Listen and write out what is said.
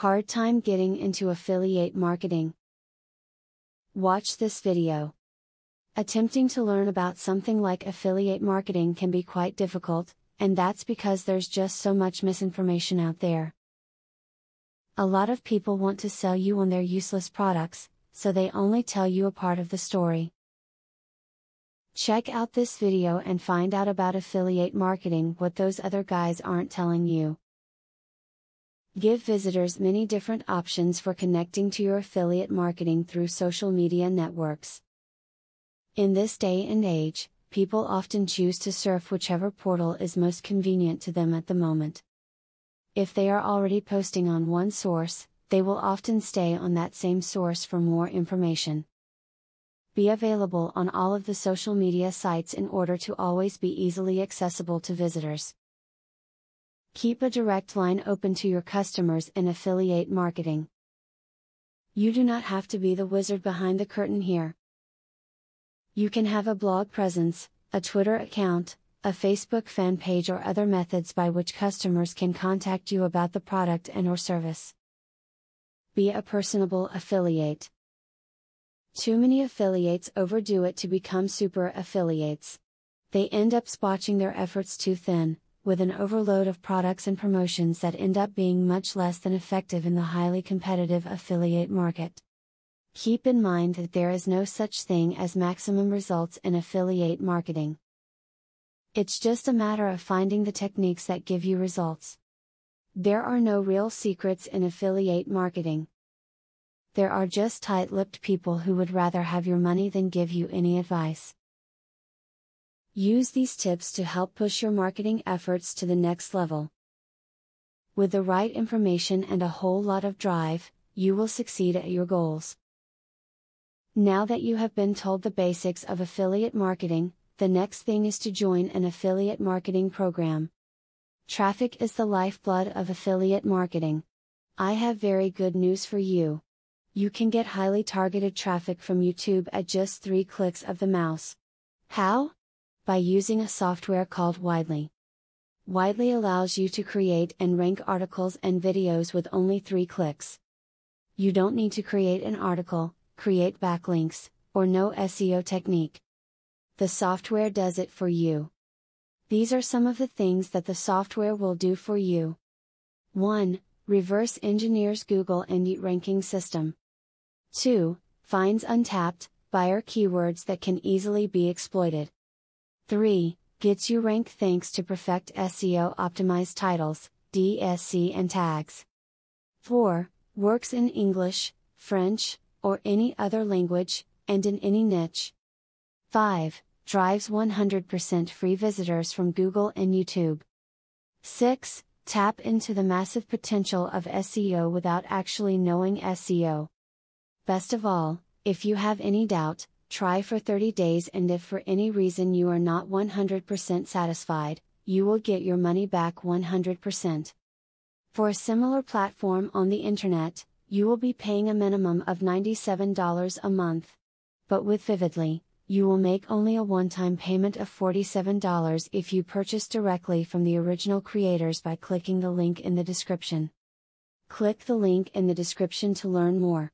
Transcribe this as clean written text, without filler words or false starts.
Hard time getting into affiliate marketing? Watch this video. Attempting to learn about something like affiliate marketing can be quite difficult, and that's because there's just so much misinformation out there. A lot of people want to sell you on their useless products, so they only tell you a part of the story. Check out this video and find out about affiliate marketing, what those other guys aren't telling you. Give visitors many different options for connecting to your affiliate marketing through social media networks. In this day and age, people often choose to surf whichever portal is most convenient to them at the moment. If they are already posting on one source, they will often stay on that same source for more information. Be available on all of the social media sites in order to always be easily accessible to visitors. Keep a direct line open to your customers in affiliate marketing. You do not have to be the wizard behind the curtain here. You can have a blog presence, a Twitter account, a Facebook fan page, or other methods by which customers can contact you about the product and/or service. Be a personable affiliate. Too many affiliates overdo it to become super affiliates. They end up spotching their efforts too thin, with an overload of products and promotions that end up being much less than effective in the highly competitive affiliate market. Keep in mind that there is no such thing as maximum results in affiliate marketing. It's just a matter of finding the techniques that give you results. There are no real secrets in affiliate marketing. There are just tight-lipped people who would rather have your money than give you any advice. Use these tips to help push your marketing efforts to the next level. With the right information and a whole lot of drive, you will succeed at your goals. Now that you have been told the basics of affiliate marketing, the next thing is to join an affiliate marketing program. Traffic is the lifeblood of affiliate marketing. I have very good news for you. You can get highly targeted traffic from YouTube at just 3 clicks of the mouse. How? By using a software called Widely. Widely allows you to create and rank articles and videos with only 3 clicks. You don't need to create an article, create backlinks, or know SEO technique. The software does it for you. These are some of the things that the software will do for you. 1. Reverse engineers Google Indie ranking system. 2. Finds untapped buyer keywords that can easily be exploited. 3. Gets you ranked thanks to perfect SEO optimized titles, DSC and tags. 4. Works in English, French, or any other language, and in any niche. 5. Drives 100% free visitors from Google and YouTube. 6. Tap into the massive potential of SEO without actually knowing SEO. Best of all, if you have any doubt, try for 30 days, and if for any reason you are not 100% satisfied, you will get your money back 100%. For a similar platform on the internet, you will be paying a minimum of $97 a month. But with Vividly, you will make only a one-time payment of $47 if you purchase directly from the original creators by clicking the link in the description. Click the link in the description to learn more.